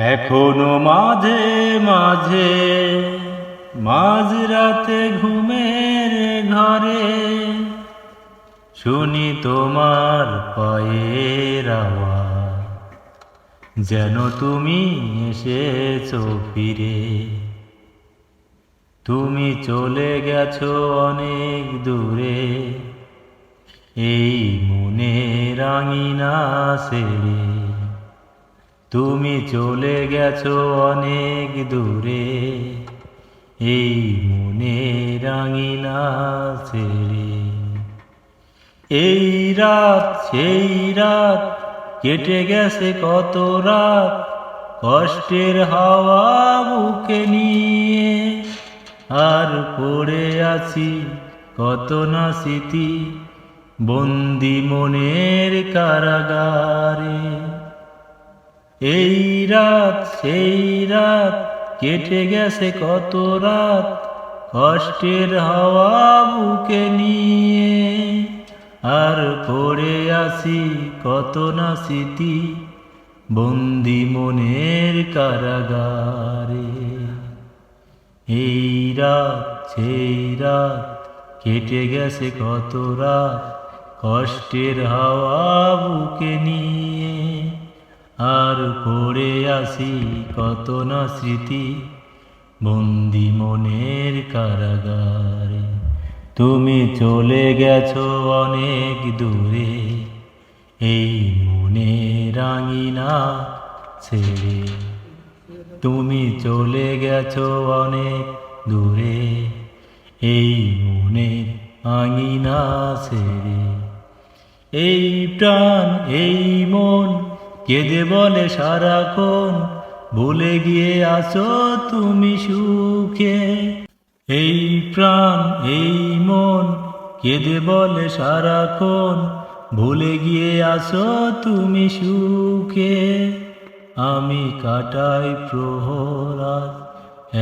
এখনো মাঝে মাঝে মাঝরাতে ঘুমের ঘরে শুনি তোমার পায়ের আওয়াজ, যেন তুমি এসেছো ফিরে। তুমি চলে গেছো অনেক দূরে, এই মনের আঙিনা ছেড়ে। তুমি চলে গেছো অনেক দূরে, এই মনের আঙিনা ছেড়ে। এই রাত সেই রাত কেটে গেছে কত রাত, কষ্টের হাওয়া বুকে নিয়ে। আর পড়ে আছি কত না স্মৃতি, বন্দি মনের কারাগারে। এই রাত সেই রাত কেটে গেছে কত রাত, কষ্টের হাওয়া বুকে নিয়ে। আর পড়ে আছি কত না স্মৃতি, বন্দি মনের কারাগারে। এই রাত সেই রাত কেটে গেছে কত রাত, কষ্টের হাওয়া বুকে নিয়ে। আর পড়ে আছি কত না স্মৃতি, বন্দি মনের কারাগারে। তুমি চলে গেছো অনেক দূরে, এই মনের আঙিনা ছেড়ে। তুমি চলে গেছো অনেক দূরে, এই মনের আঙিনা ছেড়ে। এই প্রাণ এই মন কেঁদে বলে সারাক্ষণ, ভুলে গিয়ে আছো তুমি সুখে। এই প্রাণ এই মন কেঁদে বলে সারাক্ষণ, ভুলে গিয়ে আছো তুমি সুখে। আমি কাটাই প্রহরাত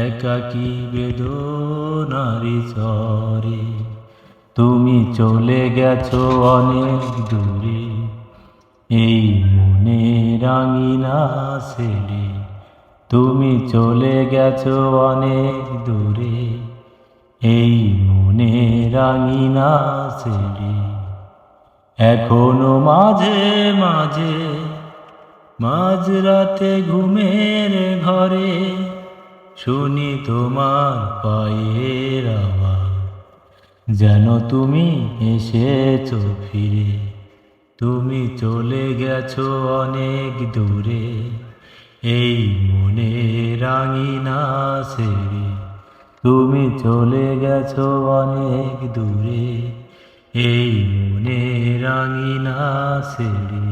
একাকী বেদনারি ঝরে। তুমি চলে গেছো অনেক দূরে, এই মনের আঙিনা ছেড়ে। তুমি চলে গেছো অনেক দূরে, এই মনের আঙিনা ছেড়ে। এখনো মাঝে মাঝে মাঝরাতে ঘুমের ঘরে শুনি তোমার পায়ের আওয়াজ, যেন তুমি এসেছো ফিরে। তুমি চলে গেছো অনেক দূরে, এই মনের আঙিনা ছেড়ে। তুমি চলে গেছো অনেক দূরে, এই মনের আঙিনা ছেড়ে।